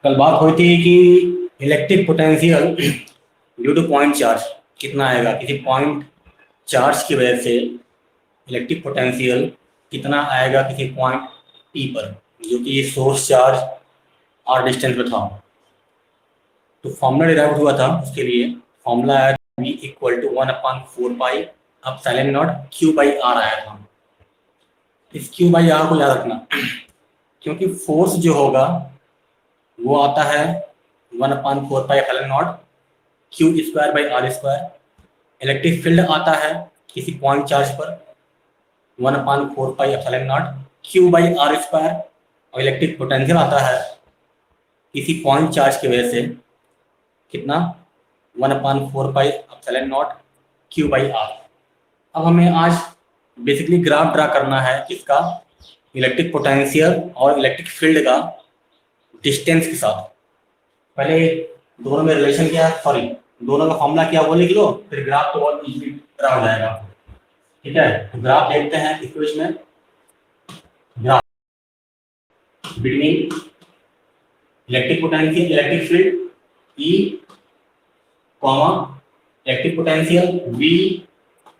कल बात हुई थी कि electric potential due to point charge कितना आएगा, किसी पॉइंट चार्ज की वजह से इलेक्ट्रिक पोटेंशियल कितना आएगा किसी पॉइंट टी पर, जो कि सोर्स चार्ज और डिस्टेंस पे था। तो फॉर्मूला डिराइव हुआ था, उसके लिए फॉर्मूला आया V इक्वल टू 1/4 पाई अब epsilon naught Q by R आया था। इस Q बाई आर को याद रखना, क्योंकि फोर्स जो होगा वो आता है 1/4 pi epsilon naught Q square by R square. Electric field आता है किसी पॉइंट चार्ज पर 1/4 pi epsilon naught Q by R square. और इलेक्ट्रिक पोटेंशियल आता है किसी पॉइंट चार्ज की वजह से कितना 1/4 pi epsilon naught Q by R. अब हमें आज बेसिकली ग्राफ ड्रा करना है किसका, इलेक्ट्रिक पोटेंशियल और इलेक्ट्रिक फील्ड का डिस्टेंस के साथ। पहले दोनों में रिलेशन क्या है, सॉरी दोनों का फॉर्मूला क्या वो लिख लो, फिर ग्राफ तो बहुत इजीली ड्रा हो जाएगा। ठीक है, तो ग्राफ देखते हैं इक्वेशन में। Graph between electric potential electric field E comma electric potential V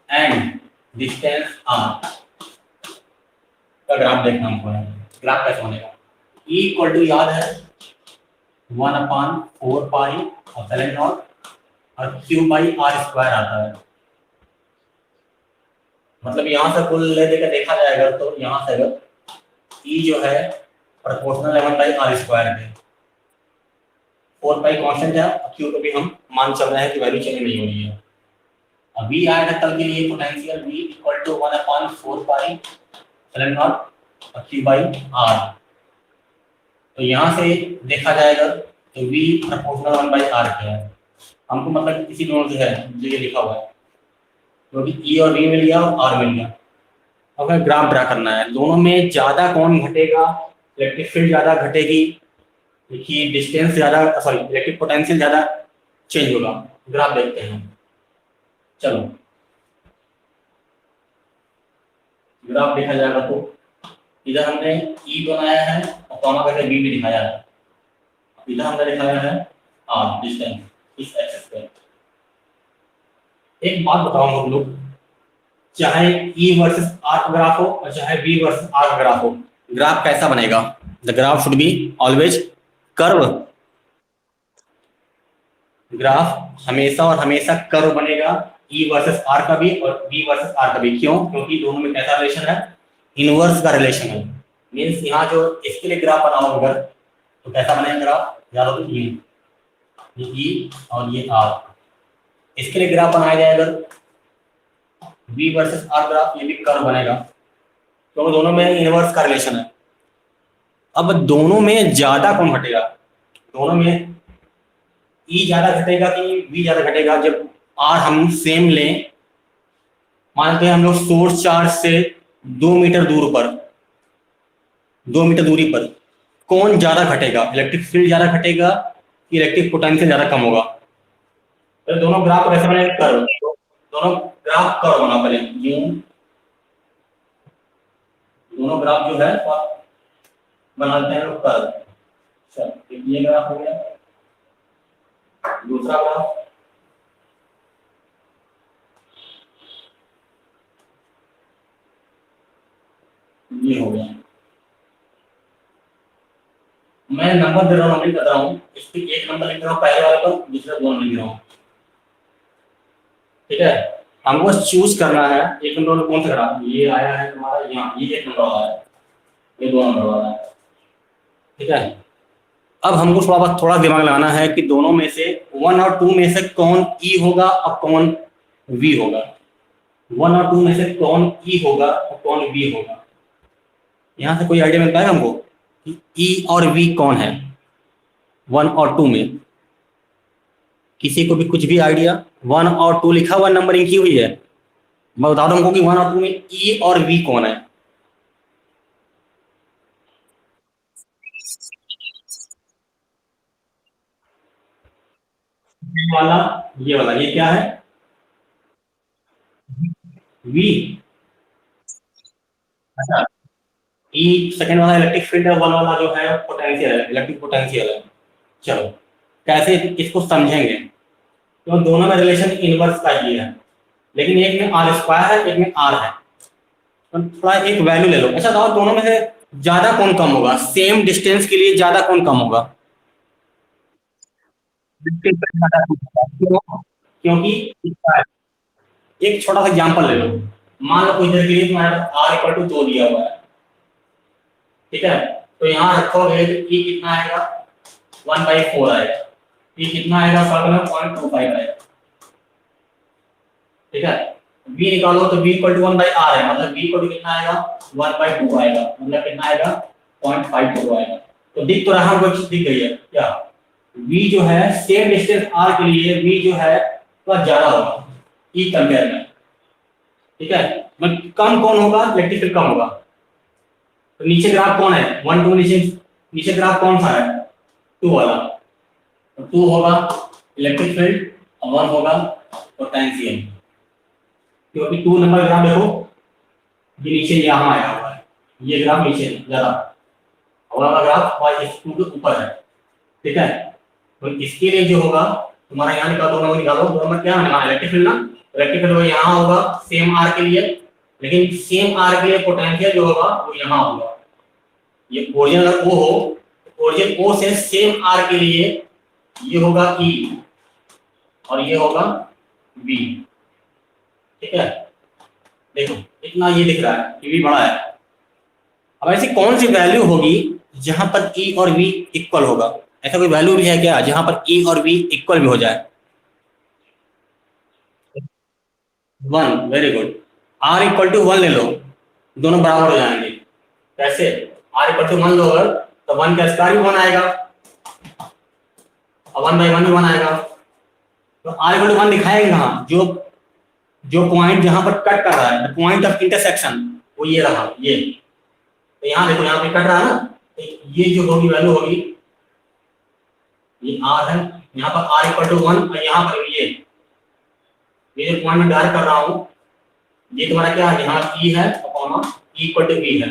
and distance R का ग्राफ देखना हमको है। ग्राफ कैसे बनेगा, E इक्वल टू याद है 1/4 पाई एप्सिलॉन नॉट और Q बाई आर स्क्वायर आता है। मतलब यहाँ से कुल ले देकर देखा जाएगा तो यहाँ से अगर E जो है प्रोपोर्शनल 1/r स्क्वायर है, 4 पाई कांस्टेंट है, Q को भी हम मान चल रहे हैं कि वैल्यू चेंज नहीं हो रही है। अब V आया था कल के लिए potential V equal to 1/4 pi epsilon naught और Q बाई R। तो यहाँ से देखा जाएगा तो V प्रोपोर्शनल 1/r है, हमको मतलब इसी दोनों से है जो ये लिखा हुआ है, क्योंकि E और V मिल गया और R मिल गया। अब हमें ग्राफ ड्रा करना है, दोनों में ज्यादा कौन घटेगा, इलेक्ट्रिक फील्ड ज्यादा घटेगी कि डिस्टेंस ज्यादा, सॉरी इलेक्ट्रिक पोटेंशियल ज्यादा चेंज होगा। ग्राफ देखते हैं, चलो ग्राफ देखा जाएगा तो इधर हमने E बनाया है और कॉमा करके V भी दिखाया है, इधर हमने दिखाया है R डिस्टेंस इस एक्सिस पे। एक बात बताओ हम लोग, चाहे E वर्सेस R का ग्राफ हो और चाहे V वर्सेस R का ग्राफ हो, ग्राफ कैसा बनेगा, the graph should be always curve. Graph हमेशा और हमेशा कर्व बनेगा, E वर्सेस R का भी और V वर्सेस R का भी। क्यों, क्योंकि दोनों में कैसा रिलेशन है, इनवर्स का रिलेशन है। मींस यहाँ जो इसके लिए ग्राफ बनाओ अगर तो कैसा बनेगा ग्राफ, याद हो तो ये E और ये R, इसके लिए ग्राफ बनाया जाए अगर V वर्सेस R ग्राफ, ये भी कर्व बनेगा, तो दोनों में इनवर्स का रिलेशन है। अब दोनों में ज्यादा कौन घटेगा, दोनों में E ज्यादा घटेगा कि V ज्यादा घटेगा। जब R हम सेम लें, मानते हैं हम लोग सोर्स चार्ज से 2 मीटर दूर पर, 2 मीटर दूरी पर कौन ज्यादा घटेगा, इलेक्ट्रिक फील्ड ज्यादा घटेगा कि इलेक्ट्रिक पोटेंशियल ज्यादा कम होगा। तो दोनों ग्राफ कैसे बनेगा, कर्व, दोनों ग्राफ कर्व बना पहले यूं, दोनों ग्राफ जो है बनाते हैं लोग कर्व। चल ये ग्राफ हो गया, दूसरा ग्राफ ये हो गया। मैं नंबर दे रहा हूँ, नंबर बता रहा हूँ, इसकी एक नंबर लिख रहा हूँ पहले वाले पर, दूसरा 2 नंबर लिख रहा हूँ। ठीक है, हमको चूज करना है एक नंबर कौन सा ग्राफ, ये आया है तुम्हारा यहाँ, ये 1 नंबर वाला है, ये 2 नंबर वाला है। ठीक है, अब हमको थोड़ा दिमाग लगाना है कि दोनों में से 1 और 2 में से कौन E होगा और कौन V होगा। 1 और 2 में से कौन E होगा और कौन V होगा। यहाँ से कोई आइडिया मिलता है हमको कि E और V कौन है 1 और 2 में, किसी को भी कुछ भी आइडिया। 1 और 2 लिखा हुआ नंबरिंग की हुई है, मैं बता दूं हमको कि 1 और 2 में E और V कौन है। वाला ये वाला, ये क्या है V। अच्छा, E सेकंड वाला इलेक्ट्रिक फील्ड है, 1 वाला जो है पोटेंशियल है, इलेक्ट्रिक पोटेंशियल है। चलो कैसे इसको समझेंगे, तो दोनों में रिलेशन इनवर्स का ही है, लेकिन एक में आर स्क्वायर है, एक में आर है। तो थोड़ा एक वैल्यू ले लो। अच्छा तो दोनों में से ज्यादा कौन कम होगा, सेम डिस्टेंस के लिए ज्यादा कौन कम होगा? क्यों? क्योंकि एक छोटा सा एग्जांपल ले लो। मान लो कुछ देर के लिए तुम्हारे पास आर इक्वल टू 2 दिया हुआ है, ठीक है? तो यहाँ रखोगे तो ई कितना आएगा, 1/4 आएगा। ई कितना आएगा, फॉर्मूला में 0.25 आएगा, ठीक है? v निकालो तो v इक्वल टू 1/r है, मतलब v इक्वल टू कितना आएगा, 1/2 आएगा, मतलब कितना आएगा, 0.52 आएगा। तो दिख तो रहा है, हमको दिख गई है क्या? v जो है सेम डिस्टेंस r के लिए v जो है थोड़ा ज्यादा होगा e कंपेयर में, ठीक है? मतलब कम कौन होगा, इलेक्ट्रिक फील्ड कम होगा। तो नीचे ग्राफ कौन है, 1 2, नीचे नीचे ग्राफ कौन सा है, 2 वाला। तो 2 होगा इलेक्ट्रिक फील्ड और 1 होगा पोटेंशियल, क्योंकि 2 नंबर ग्राफ देखो ये नीचे यहाँ आया हुआ है, ये ग्राफ नीचे ज्यादा, और वाला ग्राफ और इस 2 के ऊपर है, ठीक है? तो इसके लिए जो होगा तुम्हारा यहाँ निकालो, 2 नंबर निकालो, 2 नंबर क्या है, इलेक्ट्रिक फील्ड ना, इलेक्ट्रिक फील्ड यहाँ होगा सेम आर के लिए, लेकिन सेम आर के लिए पोटेंशियल जो होगा वो यहाँ होगा। ये ओरिजिन अगर ओ हो, ओरिजिन ओ से सेम आर के लिए ये होगा ई और ये होगा बी, ठीक है? देखो इतना ये दिख रहा है, ये भी बड़ा है। अब ऐसी कौन सी वैल्यू होगी जहां पर ई और वी इक्वल होगा? ऐसा कोई वैल्यू भी है क्या जहां पर ई और वी इक्वल भी हो जाए? 1, very good. R equal to 1 ले लो, दोनों बराबर हो जाएंगे। कैसे? आर इक्वल टू 1 लो अगर, तो 1 का स्क्वायर भी 1 आएगा और 1/1 भी 1 आएगा। तो आर इक्वल टू 1 दिखाएंगे कहाँ, जो जो पॉइंट जहां पर कट कर रहा है, पॉइंट ऑफ इंटरसेक्शन, वो ये रहा, ये। तो यहाँ देखो, यहाँ पे कट रहा है ना, तो ये जो होगी वैल्यू होगी, ये आर है, यहाँ पर आर इक्वल टू 1 और यहाँ पर ये जो पॉइंट में डार्क कर रहा हूँ, ये तुम्हारा क्या है, यहाँ ई है और ई इक्वल टू वी है।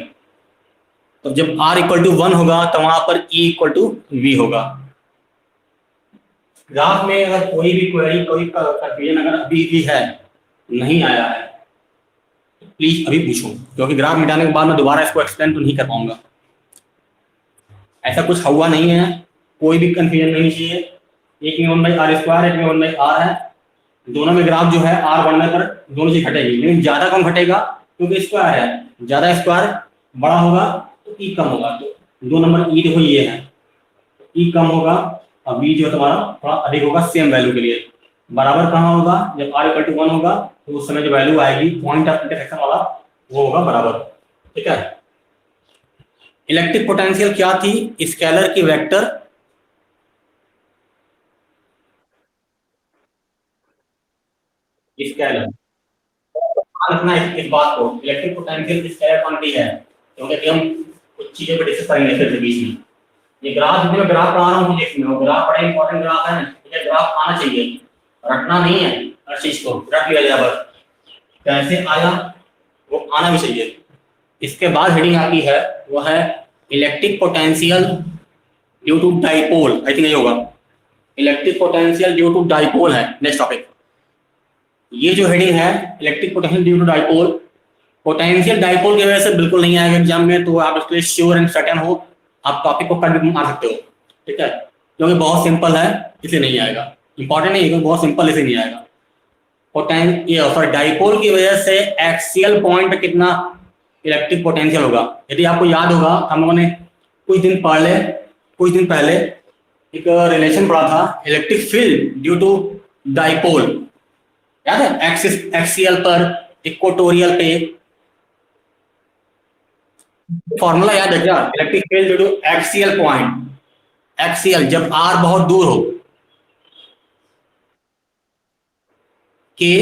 तो जब आर इक्वल टू 1 होगा तो वहां पर ई इक्वल टू वी होगा। ग्राफ में अगर कोई भी क्वेरी, कोई कंफ्यूजन अगर अभी भी है, नहीं आया है, प्लीज अभी पूछो, क्योंकि ग्राफ मिटाने के बाद मैं दोबारा इसको एक्सप्लेन तो नहीं कर पाऊंगा। ऐसा कुछ हुआ नहीं है, कोई भी कंफ्यूजन नहीं चाहिए। एक में 1/r², एक में 1/r है, दोनों में ग्राफ जो है r बढ़ने पर दोनों चीज घटेगी, लेकिन ज्यादा कम घटेगा क्योंकि स्क्वायर है, ज्यादा स्क्वायर बड़ा होगा तो ई कम होगा। तो 2 नंबर ई देखो ये है, ई कम होगा और बी जो तुम्हारा थोड़ा अधिक होगा सेम वैल्यू के लिए। बराबर कहाँ होगा, जब r इक्वल टू 1 होगा तो उस समय जो वैल्यू आएगी पॉइंट ऑफ इंटरसेक्शन वाला, वो होगा बराबर, ठीक है? इलेक्ट्रिक पोटेंशियल क्या थी, स्केलर की वेक्टर स्केलर। रखना इस बात को, इलेक्ट्रिक पोटेंशियल स्केलर क्वांटिटी है, क्योंकि हम कुछ चीजें पर डिस्कस करेंगे फिर बीच में। ये ग्राफ, जितने मैं ग्राफ पढ़ा रहा हूँ फिजिक्स में, वो ग्राफ बड़ा इंपॉर्टेंट ग्राफ है, ये ग्राफ आना चाहिए, रटना नहीं है, हर चीज को रट लिया जाए बस, कैसे आया वो आना भी चाहिए। इसके बाद हेडिंग आती है, वो है electric potential due to dipole, I think ये होगा, electric potential due to dipole है नेक्स्ट टॉपिक। ये जो हेडिंग है electric potential due to dipole, potential dipole की वजह से बिल्कुल नहीं आएगा एग्जाम में, तो आप इसके लिए श्योर एंड सर्टेन हो, आप टॉपिक को कट भी मार सकते हो, ठीक है? क्योंकि बहुत सिंपल है इसलिए नहीं आएगा, इंपॉर्टेंट नहीं है, बहुत सिंपल इसलिए नहीं आएगा। सॉरी, डाइपोल की वजह से एक्सियल पॉइंट पे कितना इलेक्ट्रिक पोटेंशियल होगा। यदि आपको याद होगा, हम लोगों ने कुछ दिन पहले एक रिलेशन पढ़ा था, electric field due to dipole, याद है? एक्सियल पर, इक्वेटोरियल पे, फॉर्मूला याद है क्या, electric field due to axial point, axial जब आर बहुत दूर हो, के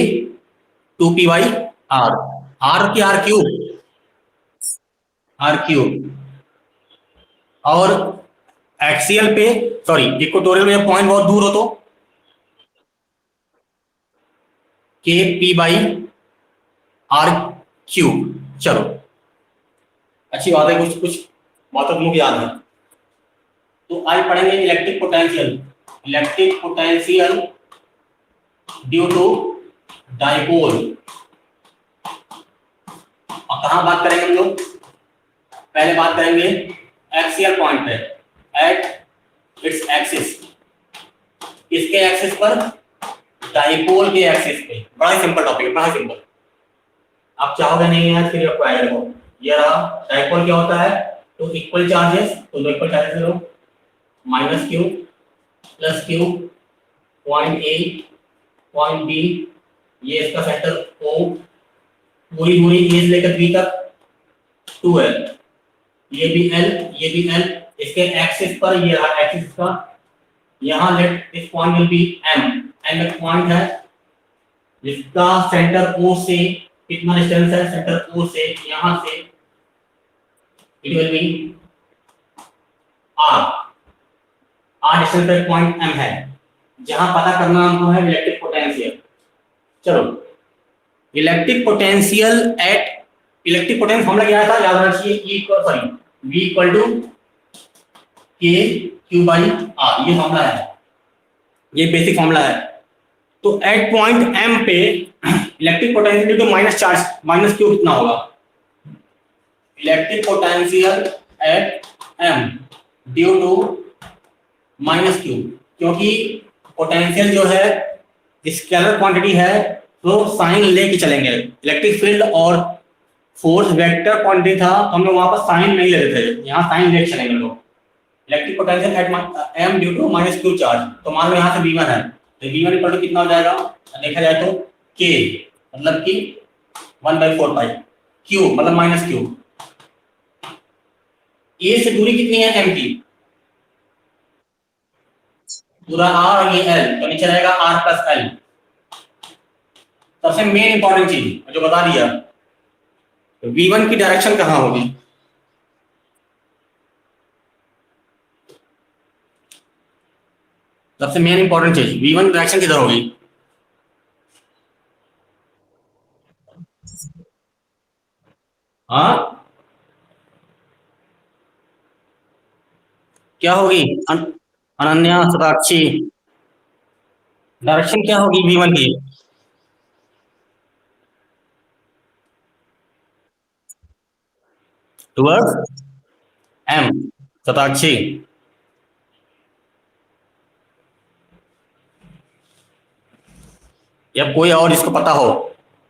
2p/r, आर की आर क्यूब, और एक्सियल पे, सॉरी इक्वेटोरियल में पॉइंट बहुत दूर हो तो के p/r³। चलो अच्छी बात है, कुछ कुछ बातों को मुझे याद है। तो आज पढ़ेंगे electric potential due to dipole. और कहाँ बात करेंगे हम लोग? पहले बात करेंगे एक्सियल पॉइंट पे, एट इट्स एक्सिस। इसके एक्सिस पर, डाइपोल के एक्सिस पे। बड़ा ही सिंपल टॉपिक है, बड़ा सिंपल। आप चाहोगे नहीं यार फिर आपको आएगा। देखो ये रहा डाइपोल। क्या होता है? तो इक्वल चार्जेस, तो दो इक्वल चार्जेस लो, minus Q plus Q, point A point B, ये इसका सेंटर ओ, पूरी दूरी ए से लेकर बी तक 2l, ये भी l, ये भी l। इसके एक्सिस पर ये रहा एक्सिस का, यहाँ let this point will be m एक पॉइंट है जिसका सेंटर O से कितना डिस्टेंस है? सेंटर O से यहां से it will be r distance पर पॉइंट m है, जहां पता करना हमको है इलेक्ट्रिक पोटेंशियल। चलो, इलेक्ट्रिक पोटेंशियल फॉर्मूला क्या था? याद रखिए, V equal to K Q by R। ये फॉर्मूला है, ये बेसिक फॉर्मूला है। तो एट पॉइंट M पे electric potential due to minus charge, minus Q कितना होगा? Electric potential at M due to minus Q, क्योंकि पोटेंशियल जो है स्केलर क्वांटिटी है तो साइन लेके चलेंगे। इलेक्ट्रिक फील्ड और फोर्स वेक्टर क्वांटिटी था, हम लोग वहां पर साइन नहीं ले रहे थे, यहाँ साइन लेके चलेंगे लोग। Electric potential at M due to minus Q charge, तो मान लो यहाँ से V1 है, तो V1 इक्वल टू कितना हो जाएगा? देखा जाए तो K मतलब कि 1/4 पाई, Q मतलब माइनस क्यू। A से दूरी कितनी है M की? पूरा R और ये L, तो नीचे रहेगा R प्लस L। सबसे मेन इंपॉर्टेंट चीज जो बता दिया, तो V1 की डायरेक्शन कहाँ होगी? सबसे मेन इंपॉर्टेंट चीज, V1 डायरेक्शन किधर होगी? हाँ क्या होगी? अनन्या साक्षी, डायरेक्शन क्या होगी V1 की? Towards M। साक्षी, या कोई और जिसको पता हो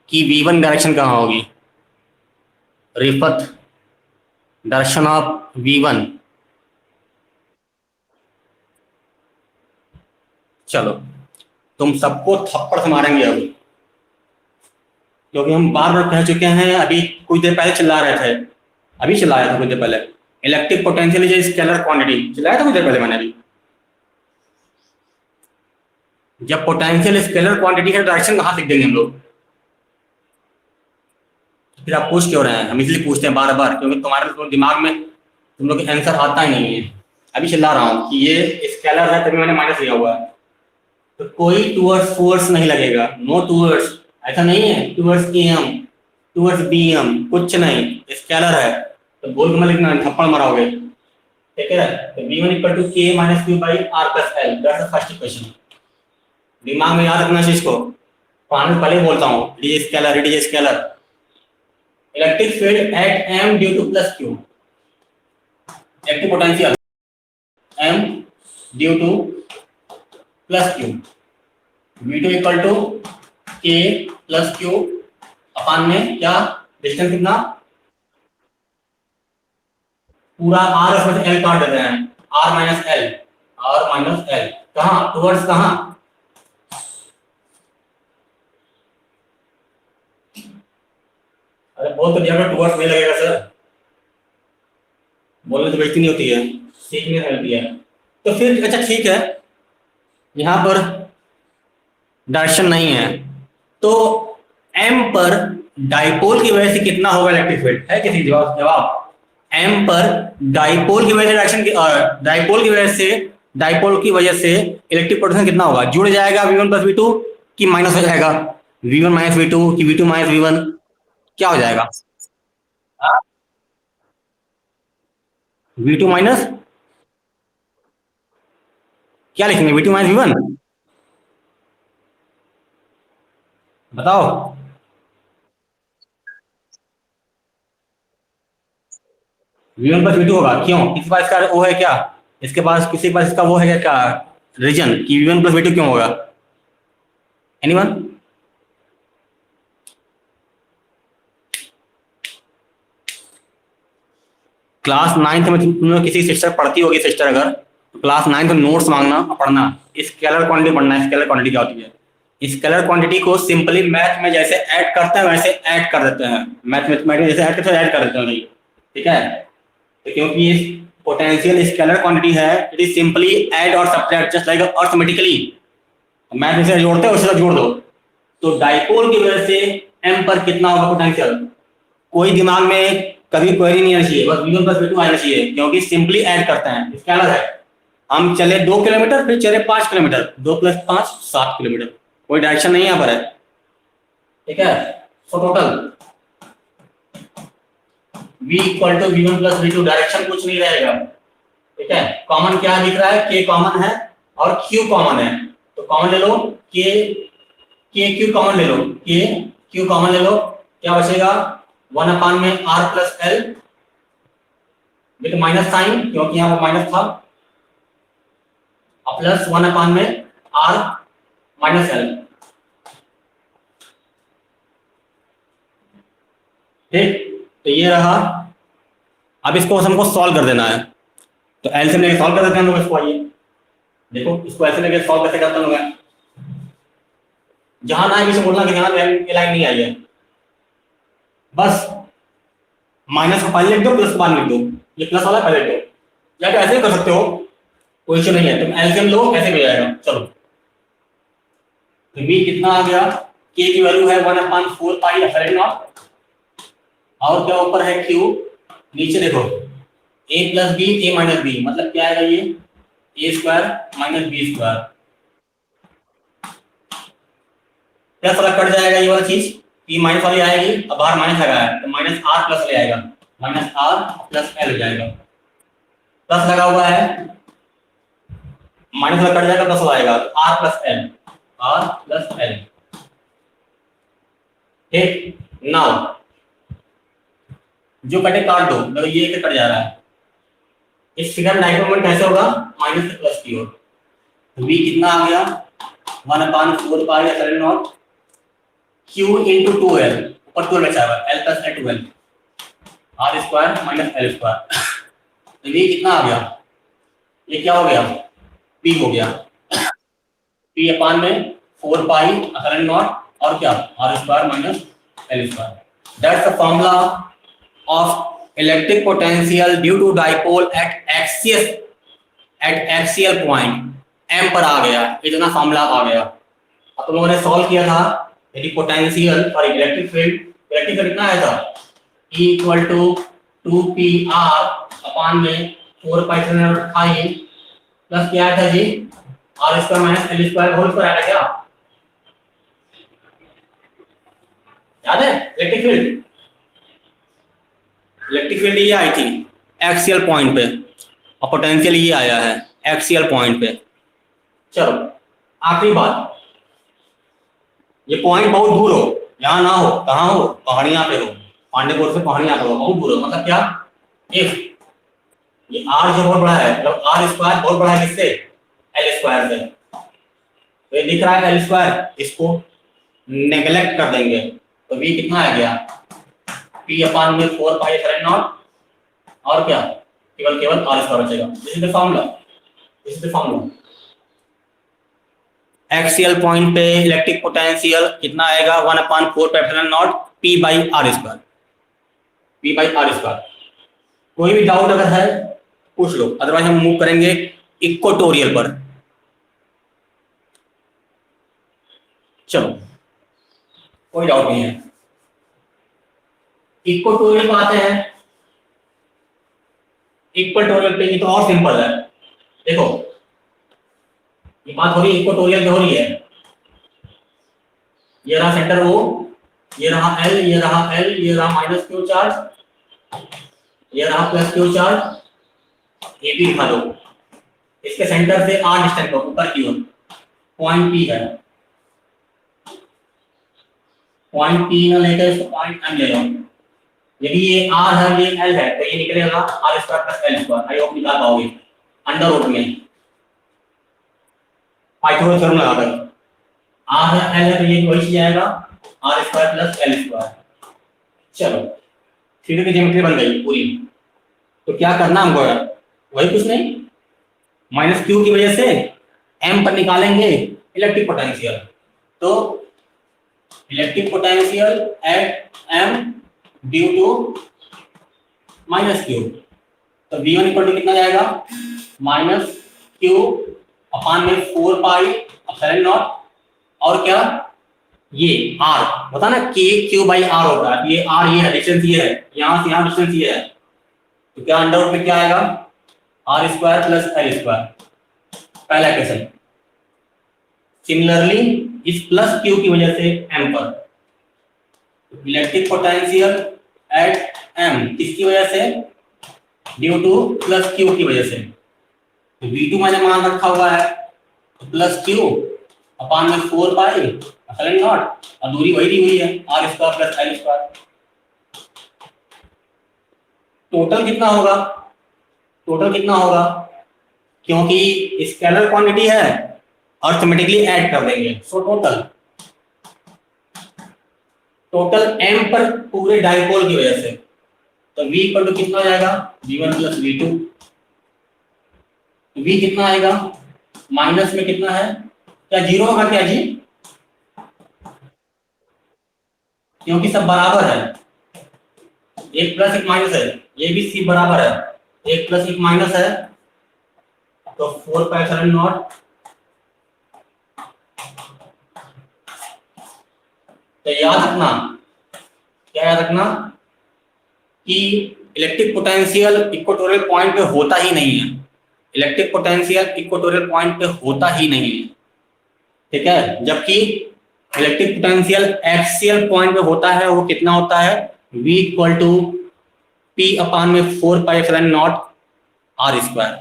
कि V1 डायरेक्शन कहाँ होगी? Rifat, direction of V1। चलो, तुम सबको थप्पड़ से मारेंगे अब, क्योंकि हम बार बार कह चुके हैं। अभी कुछ देर पहले चिल्ला रहे थे, अभी चिल्लाया था कुछ देर पहले, electric potential is scalar quantity, चिल्लाया था कुछ देर पहले मैंने अभी। जब पोटेंशियल स्केलर क्वांटिटी है, डायरेक्शन कहाँ लिख देंगे हम लोग? फिर आप पूछ क्यों रहे हैं? हम इसलिए पूछते हैं बार बार, क्योंकि तुम्हारे दिमाग में तुम लोग आंसर आता ही नहीं है। अभी चिल्ला रहा हूँ कि ये स्केलर है, तभी मैंने माइनस लिया हुआ है। तो कोई टूवर्ड्स फोर्स नहीं लगेगा, नो टूवर्ड्स, ऐसा नहीं है टूवर्ड्स एम टूवर्ड्स बीएम, कुछ नहीं, स्केलर है। तो बोल के लिखना, थप्पड़ मराओगे, ठीक है? तो V1 equal to K minus Q by R plus L, that's the first equation. दिमाग में याद रखना चीज को, पानी पहले बोलता हूँ, it is scalar. Electric field at M due to plus q, electric potential M due to plus q, V2 equal to K plus q upon में क्या डिस्टेंस कितना? पूरा R उसमें से L काट देते हैं, R माइनस L, कहाँ? टुवर्ड्स कहाँ? अरे बोल तो दिया, टुवर्ड्स नहीं लगेगा सर, बोलने तो बेइज्जती नहीं होती है, सीखने से मिलती है। तो फिर अच्छा ठीक है, यहाँ पर डायरेक्शन नहीं है, तो M पर डाइपोल की वजह से कितना होगा इलेक्ट्रिक फील्ड? है किसी जवाब? M पर डाइपोल की वजह से डाइपोल की वजह से इलेक्ट्रिक पोटेंशियल कितना होगा? जुड़ जाएगा V1 प्लस V2 कि माइनस हो जाएगा? V1 माइनस V2 कि V2 माइनस V1, क्या हो जाएगा? V2 माइनस क्या लिखेंगे, V2 माइनस V1? बताओ। V1 प्लस V2 होगा, क्यों? किसी पास इसका वो है क्या? इसके पास किसी के पास इसका वो है क्या रीजन कि V1 प्लस V2 क्यों होगा? एनीवन? क्लास 9th में तुम लोग किसी सिस्टर पढ़ती होगी, सिस्टर अगर, तो क्लास 9th में नोट्स मांगना और पढ़ना, स्केलर क्वांटिटी पढ़ना है। स्केलर क्वांटिटी क्या होती है? स्केलर क्वांटिटी को सिंपली मैथ में जैसे ऐड करते हैं वैसे ऐड कर देते हैं, मैथमेटिक्स में जैसे ऐड करते हैं ऐड कर देते हैं नहीं, ठीक है? तो क्योंकि ये पोटेंशियल स्केलर क्वांटिटी है, इट इज सिंपली ऐड और सब्ट्रैक्ट जस्ट लाइक अर्थमेटिकली। मैथ में से जोड़ते हो उससे जोड़ दो। तो डाइपोल की वजह से एम पर कितना होगा पोटेंशियल, कोई दिमाग में कभी क्वेरी नहीं आना चाहिए, बस V1 प्लस V2 आना चाहिए, क्योंकि सिंपली ऐड करते हैं। इसका अलग है, हम चले 2 किलोमीटर फिर चले 5 किलोमीटर, 2 प्लस 5 7 किलोमीटर, कोई डायरेक्शन नहीं यहाँ पर है, ठीक है? So total V equal to V1 plus V2, direction कुछ नहीं रहेगा, ठीक है? कॉमन क्या दिख रहा है? K कॉमन है और Q कॉमन है, तो कॉमन ले लो, K Q कॉमन ले लो, K Q कॉमन ले लो, क्या बचेगा? 1 में R plus L with minus sign, क्योंकि यहाँ पर माइनस था, प्लस 1 में R माइनस L, ठीक? तो ये रहा। अब इसको हमको सॉल्व कर देना है, तो एल से लेके सॉल्व कर देते हैं लोग इसको। आइए देखो, इसको ऐसे लेके सॉल्व कैसे करते हैं। जहां ना है किसी बोलना कि जहां ये लाइन नहीं आई है, बस माइनस को पहले लिख दो, प्लस को बाद लिख दो, ये प्लस वाला पहले लिख दो, या तो ऐसे कर सकते हो, कोई इश्यू नहीं है। तुम एलसीएम लो, ऐसे भी जाएगा। चलो, तो b कितना आ गया? k की वैल्यू है 1/4 पाई एप्सिलॉन नॉट, और क्या ऊपर है q, नीचे देखो a plus b a minus b, मतलब क्या आएगा ये a square minus b square, क्या फर्क कट जाएगा ये वाला चीज, p माइनस वाली आएगी, अब बाहर माइनस लगा है तो माइनस r प्लस ले आएगा, माइनस r प्लस l हो जाएगा, प्लस लगा हुआ है, माइनस वाला कट जाएगा, प्लस वाला आएगा, तो r plus l, r plus l, ठीक? नाउ जो कटे काट दो, मतलब ये एक कट जा रहा है, इस फिगर में डायगोनल कैसे होगा? माइनस से प्लस की ओर, तो v कितना आ गया? 1/4 pi epsilon naught q into 2l, ऊपर 2l बचा हुआ है, l plus l 2l, r square minus l square, तो v कितना आ गया? ये क्या हो गया? p हो गया, p अपान में 4 पाई एप्सिलॉन नॉट और क्या r square minus l square. That's the formula of electric potential due to dipole at axial point, m पर आ गया, इतना फार्मूला आ गया। अब तुम लोगों ने सॉल्व किया था, यदि पोटेंशियल और इलेक्ट्रिक फील्ड कितना आया था? E इक्वल टू 2pr अपान में 4 पाई आई प्लस क्या आया था जी? r square minus l square whole square आया क्या? याद है? इलेक्ट्रिक फील्ड ये आई थी एक्सियल पॉइंट पे, और पोटेंशियल ये आया है एक्सियल पॉइंट पे। चलो आखिरी बात, ये पॉइंट बहुत दूर हो, यहाँ ना हो, कहाँ हो? पहाड़ियां पे हो, पांडेपुर से पहाड़ियां पे हो, बहुत दूर हो, मतलब क्या? इफ ये r जो बहुत बड़ा है, मतलब r स्क्वायर बहुत बड़ा है किससे? l स्क्वायर से, तो ये दिख रहा है l स्क्वायर, इसको नेग्लेक्ट कर देंगे, तो v कितना आ गया? p अपान में 4 पाई एप्सिलॉन नॉट और क्या, केवल r स्क्वायर बचेगा। This is the formula. Axial point पे इलेक्ट्रिक पोटेंशियल कितना आएगा? 1/4 pi epsilon naught p by r square. कोई भी डाउट अगर है पूछ लो, अदरवाइज हम मूव करेंगे इक्वेटोरियल पर। चलो, कोई डाउट नहीं है। इक्वेटोरियल पर आते हैं। इक्वेटोरियल पे ये तो और सिंपल है, देखो ये बात हो रही है इक्वेटोरियल हो रही है, ये रहा सेंटर O, ये रहा L, ये रहा L, ये रहा माइनस Q चार्ज, ये रहा प्लस Q चार्ज, ये भी लिखा दो, इसके सेंटर से r डिस्टेंस पर ऊपर की ओर पॉइंट P है, पॉइंट P ना लेकर इसको पॉइंट M ले लो। यदि ये r है ये l है तो ये निकलेगा r square plus l square. I hope निकाल पाओगे अंडर रूट में पाइथागोरस थ्योरम लगाकर। r है l है तो ये वही चीज आएगा r square plus l square. चलो थीटा की ज्योमेट्री बन गई पूरी। तो क्या करना हमको यार, वही कुछ नहीं, माइनस क्यू की वजह से m पर निकालेंगे इलेक्ट्रिक पोटेंशियल। तो electric potential at m due to minus Q. तो v1 इक्वल टू कितना जाएगा, माइनस क्यू अपान में 4 पाई एप्सिलॉन नॉट, और क्या ये r बता ना k q बाई r होता है। ये r ये है, डिस्टेंस ये है, यहां से यहां डिस्टेंस ये है। तो क्या अंडर रूट में क्या आएगा, r square plus l square, पहला इक्वेशन। सिमिलरली इस प्लस q की वजह से m पर इलेक्ट्रिक पोटेंशियल एट m किसकी वजह से, ड्यू टू प्लस q की वजह से। तो v2 मैंने मान रखा हुआ है, तो प्लस q अपान में 4 पाई एप्सिलॉन नॉट, और दूरी वही दी हुई है r square plus l square. Total कितना होगा, टोटल कितना होगा, क्योंकि स्केलर क्वांटिटी है अर्थमेटिकली ऐड कर देंगे। सो टोटल टोटल m पर पूरे डाइपोल की वजह से। तो v इक्वल टू कितना जाएगा, v1 प्लस v2। v कितना आएगा, माइनस में कितना है, क्या जीरो होगा क्या जी, क्योंकि सब बराबर है, एक प्लस एक माइनस है, ये भी सी बराबर है, एक प्लस एक माइनस है, तो 4 पाई एप्सिलॉन नॉट। तो याद रखना, क्या याद रखना कि इलेक्ट्रिक पोटेंशियल इक्वेटोरियल पॉइंट पे होता ही नहीं है। इलेक्ट्रिक पोटेंशियल इक्वेटोरियल पॉइंट पे होता ही नहीं है, ठीक है। जबकि इलेक्ट्रिक पोटेंशियल एक्सियल पॉइंट पे होता है। वो कितना होता है, v इक्वल टू p अपान में 4 पाई epsilon not r square,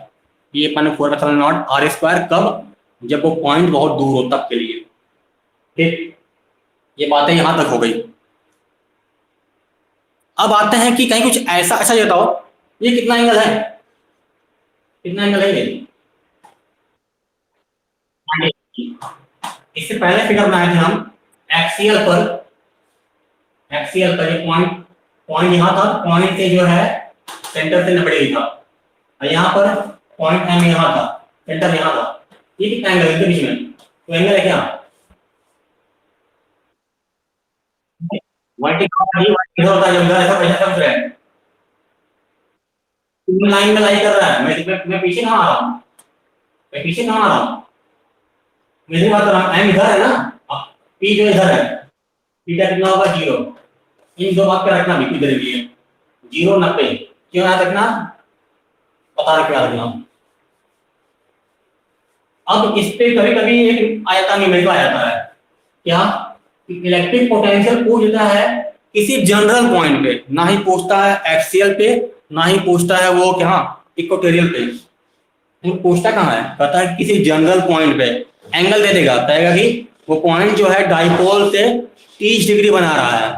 p अपान में 4 एप्सिलॉन नॉट r स्क्वायर। कब, जब वो पॉइंट बहुत दूर हो तब के लिए, ठीक। ये बातें यहां तक हो गई। अब आते हैं कि कहीं कुछ ऐसा ऐसा बताओ, ये कितना एंगल है, कितना एंगल है ये, इससे पहले फिगर बनाए थे हम एक्सियल पर। एक्सियल पर ये पॉइंट पॉइंट यहां था, पॉइंट से जो है सेंटर से 90 डिग्री था, और यहां पर पॉइंट एम यहां था, सेंटर यहां था। ये कितना एंगल है इनके बीच में, तो एंगल है क्या, वर्टिकल होता है जो ऐसा पैसा समझ रहे हैं। तुम लाइन में लाई कर रहा है, मैं पीछे कहां आ रहा हूं, मैं पीछे कहां आ रहा हूं, मेरी बात कर रहा हूं, एम इधर है ना, पी जो इधर है, थीटा कितना होगा 0। इन दो बात पे रखना भी किधर भी है 0 90, क्यों याद रखना, बता रखे याद रखना। अब इस पे कभी कभी एक आयता न्यूमेरिकल आ जाता है, क्या, इलेक्ट्रिक पोटेंशियल पूछ देता है किसी जनरल पॉइंट पे, ना ही पूछता है एक्सियल पे, ना ही पूछता है वो क्या इक्वेटोरियल पे। तो पूछता कहाँ है, कहता है किसी जनरल पॉइंट पे एंगल दे देगा, कहेगा कि वो पॉइंट जो है डाइपोल से 30 डिग्री बना रहा है,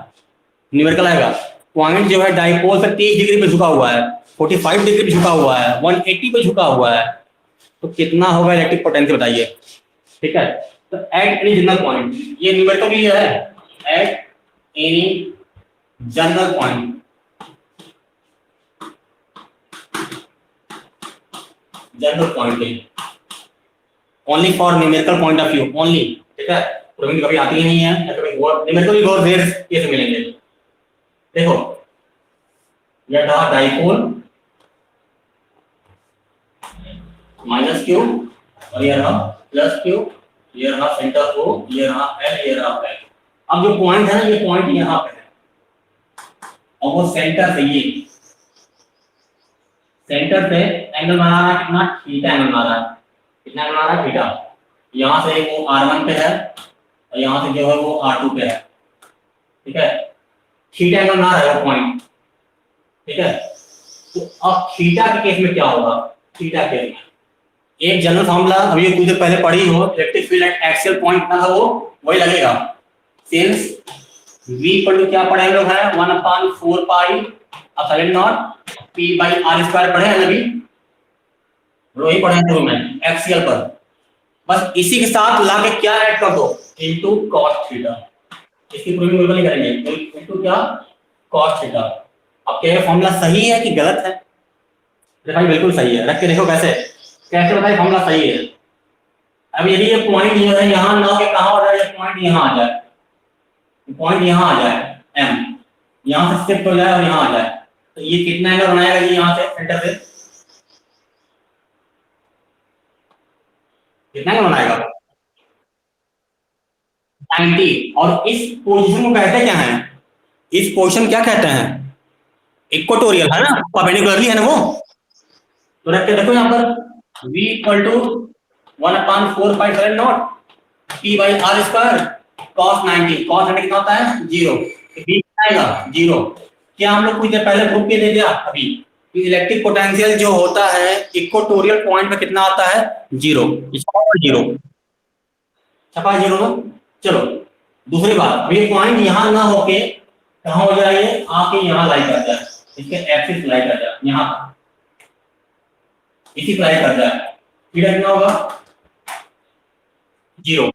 न्यूमेरिकल आएगा। पॉइंट जो है डाइपोल से 30 डिग्री पे झुका हुआ है, 45 डिग्री पे झुका हुआ है, 180 पे झुका हुआ है, तो कितना होगा इलेक्ट्रिक पोटेंशियल बताइए, ठीक है। तो एट एनी जनरल पॉइंट, ये न्यूमेरिकल भी है, at any general point, general point only for numerical point of view only, ठीक है। प्रूविंग कभी आती ही नहीं है, न्यूमेरिकल भी बहुत रेयर केस मिलेंगे। देखो यह था डाइपोल माइनस क्यू, और ये रहा प्लस क्यू, ये रहा सेंटर ओ, ये रहा एल, ये रहा एल। अब जो पॉइंट है ना, ये पॉइंट यहाँ पे है, और वो सेंटर से ये सेंटर से एंगल बना रहा है कितना, थीटा एंगल बना रहा है, कितना एंगल बना रहा है, थीटा। यहाँ से वो r1 पे है, और यहाँ से जो है वो r2 पे है, ठीक है। थीटा एंगल बना रहा है वो पॉइंट, ठीक है। तो अब थीटा के केस में क्या होगा, थीटा के केस में एक जनरल फॉर्मूला अभी कुछ देर पहले पढ़ी हो, electric field eight axial point ना हो वही लगेगा। सिंस V इक्वल टू क्या पढ़े हम लोग हैं 1/4 pi epsilon naught P by R square पढ़े हैं अभी, वही पढ़े हैं शुरू में एक्सियल पर। बस इसी के साथ ला के क्या ऐड कर दो इनटू cos थीटा। इसकी प्रूविंग बिल्कुल नहीं करेंगे, इनटू क्या cos थीटा। अब क्या ये फॉर्मूला सही है कि गलत है? अरे भाई बिल्कुल सही है, रख के देखो कैसे कैसे बताइए फॉर्मूला सही है। अब यदि ये पॉइंट जो है यहाँ ना के कहाँ हो जाए, ये पॉइंट यहाँ आ जाए, पॉइंट यहाँ आ जाए M, यहाँ से शिफ्ट हो जाए और यहाँ आ जाए, तो ये कितना एंगल बनाएगा जी यहाँ से सेंटर से? कितना एंगल बनाएगा? 90। और इस पोजीशन को कहते क्या है? इस पोजीशन क्या कहते हैं? इक्वेटोरियल है ना, परपेंडिकुलरली है ना वो। तो रख के देखो यहाँ पर V equal to 1/4 pi epsilon naught P by R square cos 90। cos 90 कितना होता है? 0। V कितना आएगा? 0। क्या हम लोग कुछ देर पहले प्रूफ किए थे क्या अभी कि इलेक्ट्रिक पोटेंशियल जो होता है इक्वेटोरियल पॉइंट पे कितना आता है? 0। इसका 0 छपा 0 ना। चलो दूसरी बात, अब ये पॉइंट यहाँ ना होके कहाँ हो जाए, आके यहाँ लाई कर जाए, इसके एक्सिस लाई कर जाए, यहाँ इसी लाई कर जाए, फिर कितना होगा? 0।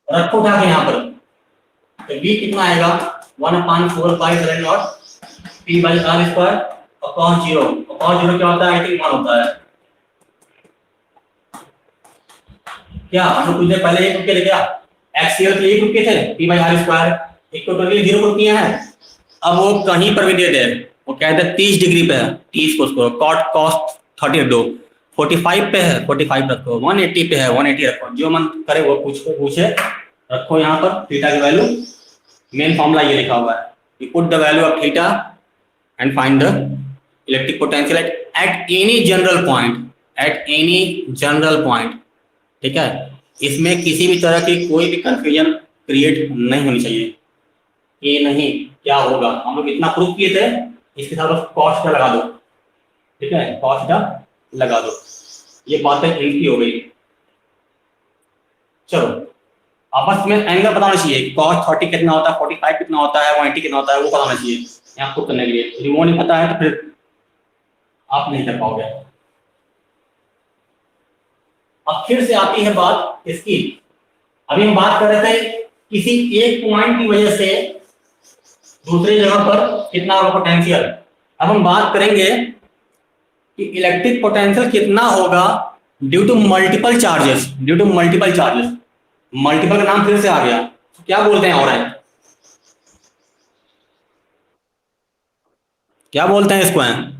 रखो क्या के यहाँ पर, तो V कितना आएगा? 1/4 pi epsilon naught P by R square और cos 0। और cos 0 क्या होता है? 1 होता है। क्या हम लोग कुछ देर पहले ये किए थे क्या? एक्सियल के लिए प्रूफ किए थे P by R square equatorial 0 proof किए हैं। अब वो कहीं पर भी दे दे, वो कहते हैं 30 डिग्री पे है, 30 को उसको cot cos 30 रख दो, 45 पे है 45 रखो, 180 पे है 180 रखो, जो मन करे वो पूछे रखो यहाँ पर थीटा की वैल्यू। मेन फॉर्मूला ये लिखा हुआ है, you put the value of theta and find the electric potential at any general point, at any general point। ठीक है, इसमें किसी भी तरह की कोई भी कंफ्यूजन क्रिएट नहीं होनी चाहिए। ये नहीं क्या होगा, हम लोग इतना प्रूफ किए थे, इसके साथ बस कॉस्ट लगा दो। ठीक है, कॉस्ट लगा दो, ये बातें इनकी हो गई। चलो आपस में एंगल बताना चाहिए, कॉस 30 कितना होता है, 45 कितना होता है, 180 कितना होता है, वो बताना चाहिए यहाँ प्रूफ करने के लिए। रिमोट नहीं पता है तो फिर आप नहीं कर पाओगे। अब फिर से आती है बात इसकी, अभी हम बात कर रहे थे किसी एक पॉइंट की वजह से दूसरी जगह पर कितना होगा पोटेंशियल। अब हम बात करेंगे कि इलेक्ट्रिक पोटेंशियल कितना होगा due to multiple charges, due to multiple charges. Multiple का नाम फिर से आ गया, क्या बोलते हैं? और है क्या बोलते हैं इसको? है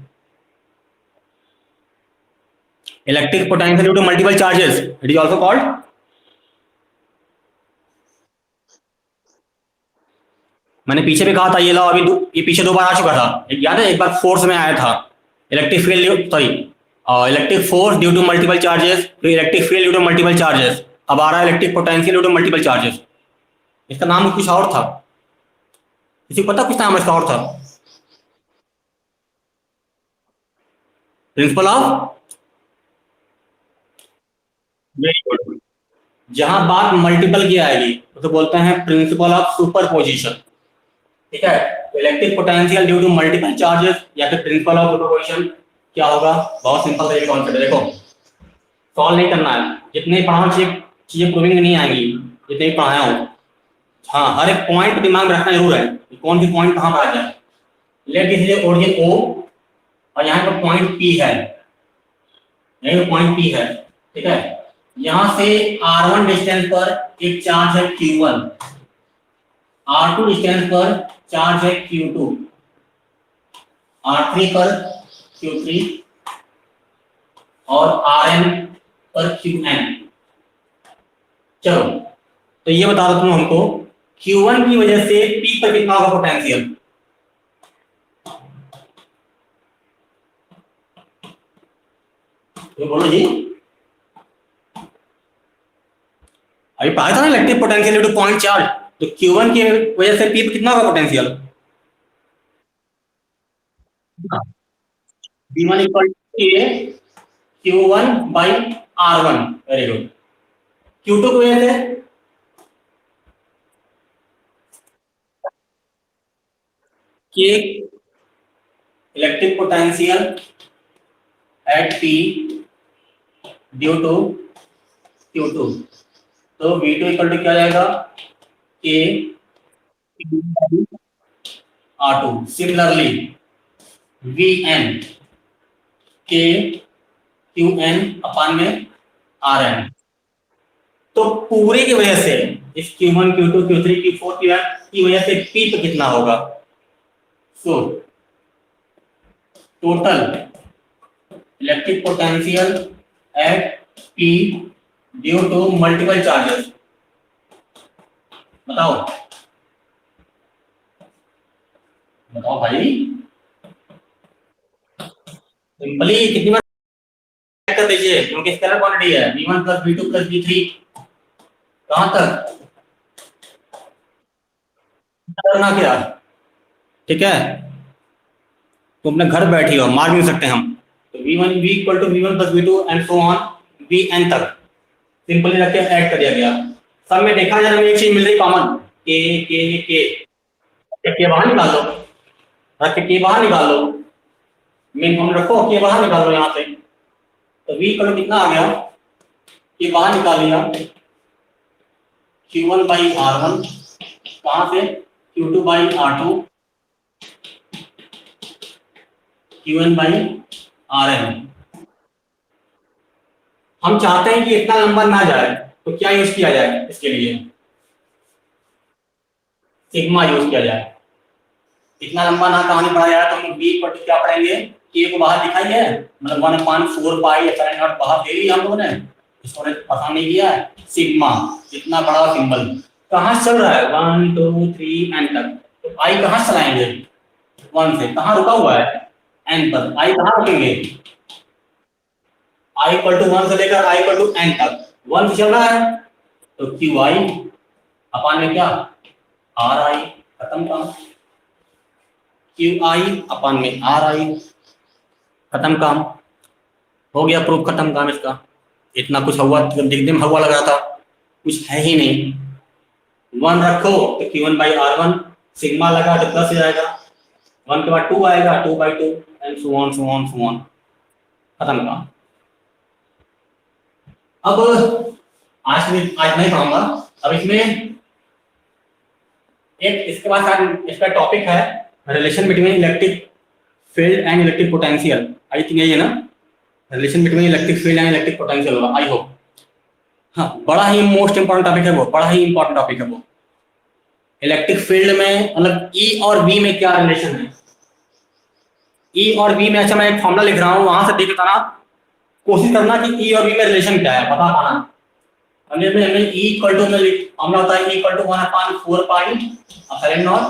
electric potential due to multiple charges, it is also called. मैंने पीछे भी कहा था, ये लो अभी ये पीछे 2 बार आ चुका था, याद है? एक बार फोर्स में आया था, electric field sorry electric force due to multiple charges, फिर electric field due to multiple charges, अब आ रहा है electric potential due to multiple charges. इसका नाम कुछ और था, किसी को पता कुछ नाम इसका और था? Principle of, very good. जहां बात मल्टीपल की आएगी तो बोलते हैं प्रिंसिपल ऑफ सुपरपोजिशन। ठीक है, तो electric potential due to multiple charges या फिर प्रिंसिपल ऑफ सुपरपोजिशन क्या होगा? बहुत सिंपल सा ये कॉन्सेप्ट है, देखो सॉल्व नहीं करना है, जितने पढ़ाओ चीजें प्रूविंग नहीं आएंगी, जितने भी पढ़ाया हूं। हाँ, हर एक पॉइंट दिमाग में रखना जरूर है कि कौन सी पॉइंट कहां पर आ जाए। लेट दिस ओरिजिन O और यहाँ पर पॉइंट P है, यही पे पॉइंट P है। ठीक है, यहां से R1 डिस्टेंस पर एक चार्ज है Q1, R2 डिस्टेंस पर चार्ज है Q2, R3 पर Q3 और Rn पर Qn। चलो तो ये बता दो तुम हमको Q1 की वजह से P पर कितना होगा पोटेंशियल? तो बोलो जी, अभी पढ़ा था ना electric potential due to point charge, तो Q1 की वजह से P पर कितना होगा पोटेंशियल? V1 equal to Q1 by R1, very good. Q2 की वजह से कि electric potential at P due to Q2, तो V2 इक्वल टू क्या जाएगा, K R2। Similarly Vn K Qn upon में Rn। तो पूरे की वजह से इस Q1 Q2 Q3 Q4 की वजह से P पे कितना होगा। So total electric potential at P due to multiple charges, बताओ बताओ भाई, सिंपली कितनी बार कर दीजिए, क्योंकि स्केलर क्वांटिटी है V1 plus V2 plus V3। कहां तक करना क्या, ठीक है, तो अपने घर बैठी हो, मार भी नहीं सकते हम। तो V1 V equal to V1 plus V2 and so on Vn तक सिंपली रख के ऐड कर दिया गया। सब में देखा जाए, हमें एक चीज मिल रही कॉमन, के बाहर निकाल लो, रख के के बाहर निकाल लो, मेन फॉर्म रखो, के बाहर निकाल लो यहाँ से। तो V इक्वल टू कितना आ गया, के बाहर निकाल लिया Q1 बाई R1, कहाँ से Q2 by R2, Qn by Rn। हम चाहते हैं कि इतना लंबा ना जाए, तो क्या यूज किया जाए, इसके लिए सिग्मा यूज किया जाए। इतना लंबा ना कहानी पढ़ा जाए तो हम बी पर क्या पढ़ेंगे, के को बाहर दिखाई है, मतलब 1/4 पाई एप्सिलॉन नॉट बाहर दे दिया हम लोगों ने, इसको पता नहीं किया है। सिग्मा इतना बड़ा सिंबल कहाँ से चल रहा है, 1 2 3 एन तक, तो आई कहाँ से चलाएंगे, 1 से कहाँ रुका हुआ है, एन पर, आई कहाँ रुकेंगे, आई इक्वल टू 1 से लेकर आई इक्वल टू एन तक 1 से चल रहा है, तो क्यू आई अपान में क्या, आर आई, खत्म काम। क्यू आई अपान में आर आई, खत्म काम, हो गया प्रूफ, खत्म काम इसका। इतना कुछ हुआ, दिखने में हवा लग रहा था, कुछ है ही नहीं। 1 रखो तो Q1 बाई R1, सिग्मा लगा तो प्लस हो जाएगा, 1 के बाद 2 आएगा, 2 by 2 and so on so on so on, खत्म काम। अब आज नहीं पढ़ाऊंगा, अब इसमें एक इसके बाद इसका टॉपिक है relation between electric field and electric potential. I think यही है ना, relation between electric field and electric potential होगा, आई होप। हाँ, बड़ा ही मोस्ट इंपॉर्टेंट टॉपिक है वो, बड़ा ही इंपॉर्टेंट टॉपिक है वो। इलेक्ट्रिक फील्ड में मतलब ई और वी में क्या रिलेशन है, ई और वी में, अच्छा मैं एक फॉर्मूला लिख रहा हूँ, वहां से देख लेना, कोशिश करना कि ई और वी में रिलेशन क्या है, बता पाना। हमें ई इक्वल टू फॉर्मूला होता है, E equal to 1/4 pi epsilon naught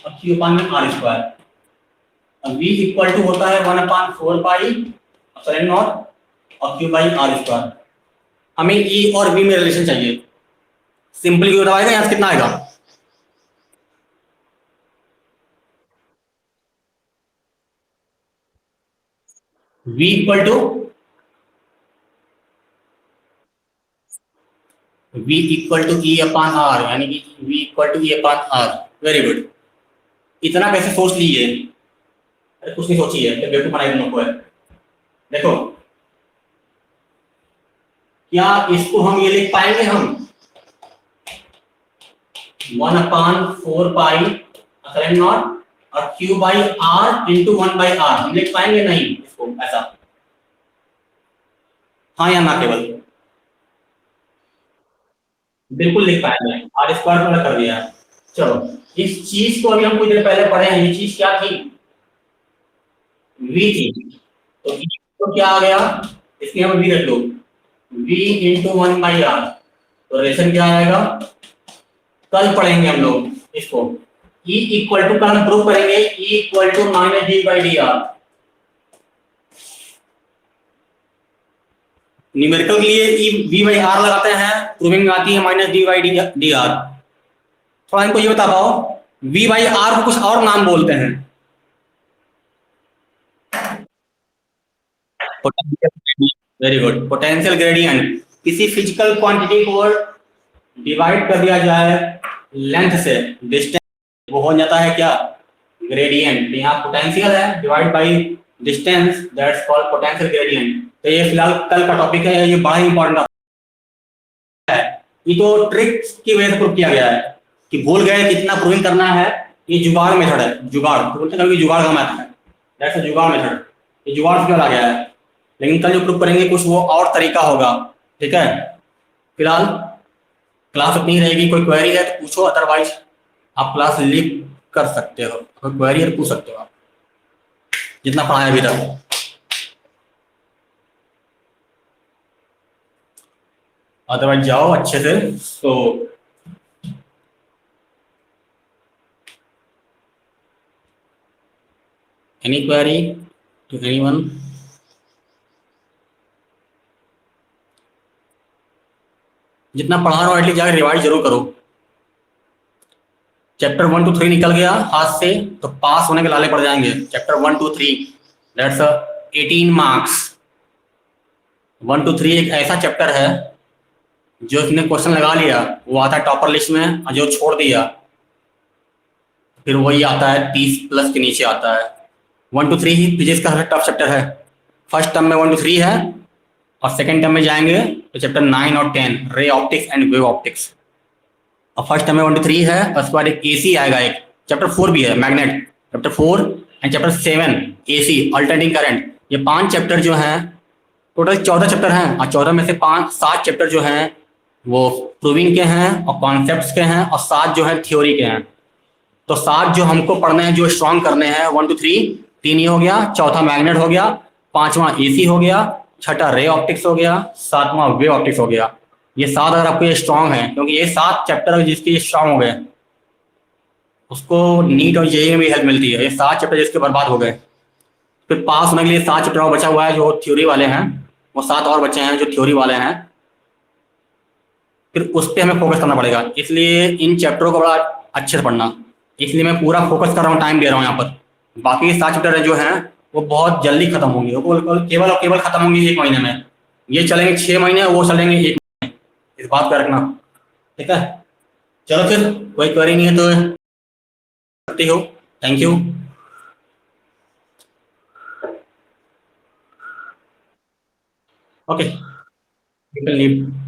और क्यू अपान में R square. V equal to होता है 1/4 पाई एप्सिलॉन नॉट और क्यू बाई आर स्क्वायर। हमें E और V में रिलेशन चाहिए, सिंपली क्यों दबाएगा, यहाँ से कितना आएगा, V equal to E upon R, यानी कि V equal to E upon R. Very good, इतना कैसे सोच लीजिए, अरे कुछ नहीं सोचिए, बेवकूफ बनाए तुम लोग को है। देखो क्या इसको हम ये लिख पाएंगे, हम 1/4 पाई एप्सिलॉन नॉट और Q by R into 1/r, हम लिख पाएंगे नहीं इसको ऐसा, हाँ या ना, केवल बिल्कुल लिख पाएंगे, आर स्क्वायर मैंने कर दिया है। चलो इस चीज को अभी हम कुछ देर पहले पढ़े हैं, ये चीज क्या थी, वी थी, तो v तो क्या आ गया, इसमें हम वी रख लो, v इंटू 1/r, तो रिलेशन क्या आएगा, कल पढ़ेंगे हम लोग इसको। E इक्वल टू का हम प्रूव करेंगे, E equal to minus D by D R. Numerical के लिए E V बाई आर लगाते हैं, प्रूविंग में आती है minus D by D are. थोड़ा इनको ये बता पाओ, V बाई आर को कुछ और नाम बोलते हैं, वेरी गुड। पोटेंशियल ग्रेडियंट, किसी फिजिकल क्वांटिटी को डिवाइड कर दिया जाए लेंथ से, डिस्टेंस, वो हो जाता है क्या, ग्रेडियंट। यहाँ पोटेंशियल है divide by distance, that's called potential gradient. तो ये फिलहाल कल का टॉपिक है, ये बड़ा ही इंपॉर्टेंट है। ये तो ट्रिक्स की वजह से प्रूव किया गया है कि भूल गए कितना प्रूविंग करना है। ये जुगाड़ मेथड है, जुगाड़ तो बोलते हैं, जुगाड़ का मेथड है, दैट्स अ जुगाड़ मेथड। ये जुगाड़ से क्यों आ गया है, लेकिन कल जो प्रूव करेंगे कुछ वो और तरीका होगा, ठीक है। फिलहाल क्लास अपनी रहेगी, कोई क्वेरी है तो पूछो, अदरवाइज आप क्लास लीव कर सकते हो, कोई क्वेरी है तो पूछ सकते हो आप, जितना पढ़ा है अभी तक। अदरवाइज जाओ अच्छे से। तो एनी क्वेरी टू एनीवन? जितना पढ़ा रहा हो एटलीस्ट जाकर रिवाइज जरूर करो। चैप्टर 1 to 3 निकल गया हाथ से तो पास होने के लाले पड़ जाएंगे। Chapter 1 to 3 that's 18 marks. 1 to 3 एक ऐसा चैप्टर है जो इसने क्वेश्चन लगा लिया वो आता है टॉपर लिस्ट में, और जो छोड़ दिया फिर वही आता है 30+ के नीचे आता है। 1 to 3 ही फिजिक्स का सबसे टफ चैप्टर है। फर्स्ट टर्म में 1 to 3 है, और सेकेंड टर्म में जाएंगे तो चैप्टर 9 और 10 ray optics and wave optics. और फर्स्ट टर्म में 1 to 3 है, उसके बाद एक एसी आएगा, एक चैप्टर 4 भी है magnet, chapter 4 and chapter 7 AC alternating current. ये 5 चैप्टर जो हैं, टोटल 14 चैप्टर हैं, और 14 में से 7 चैप्टर जो हैं वो प्रूविंग के हैं और कॉन्सेप्ट्स के हैं, और 7 जो है थ्योरी के हैं। तो 7 जो हमको पढ़ने हैं, जो स्ट्रॉन्ग करने हैं 1 to 3, 3 ये हो गया, चौथा मैग्नेट हो गया, 5वां एसी हो गया, छठा रे ऑप्टिक्स हो गया, 7वां वेव ऑप्टिक्स हो गया। ये 7 अगर आपको ये स्ट्रॉन्ग है, क्योंकि ये 7 चैप्टर जिसके स्ट्रॉन्ग हो गए उसको नीट और जेईई में भी हेल्प मिलती है। ये 7 चैप्टर जिसके बर्बाद हो गए, फिर पास होने के लिए 7 चैप्टर और बचा हुआ है जो थ्योरी वाले हैं, वो 7 और बचे हैं जो थ्योरी वाले हैं, फिर उस पर हमें फोकस करना पड़ेगा। इसलिए इन चैप्टरों को बड़ा अच्छे से पढ़ना, इसलिए मैं पूरा फोकस कर रहा हूँ, टाइम दे रहा हूँ यहाँ पर। बाकी 7 चैप्टर जो हैं वो बहुत जल्दी खत्म होंगे, वो केवल और केवल खत्म होंगे 1 महीने में। ये चलेंगे 6 महीने, वो चलेंगे 1 महीने, इस बात का रखना, ठीक है। चलो फिर कोई क्वेरी नहीं है तो करती हो। Thank you. Okay, you can leave.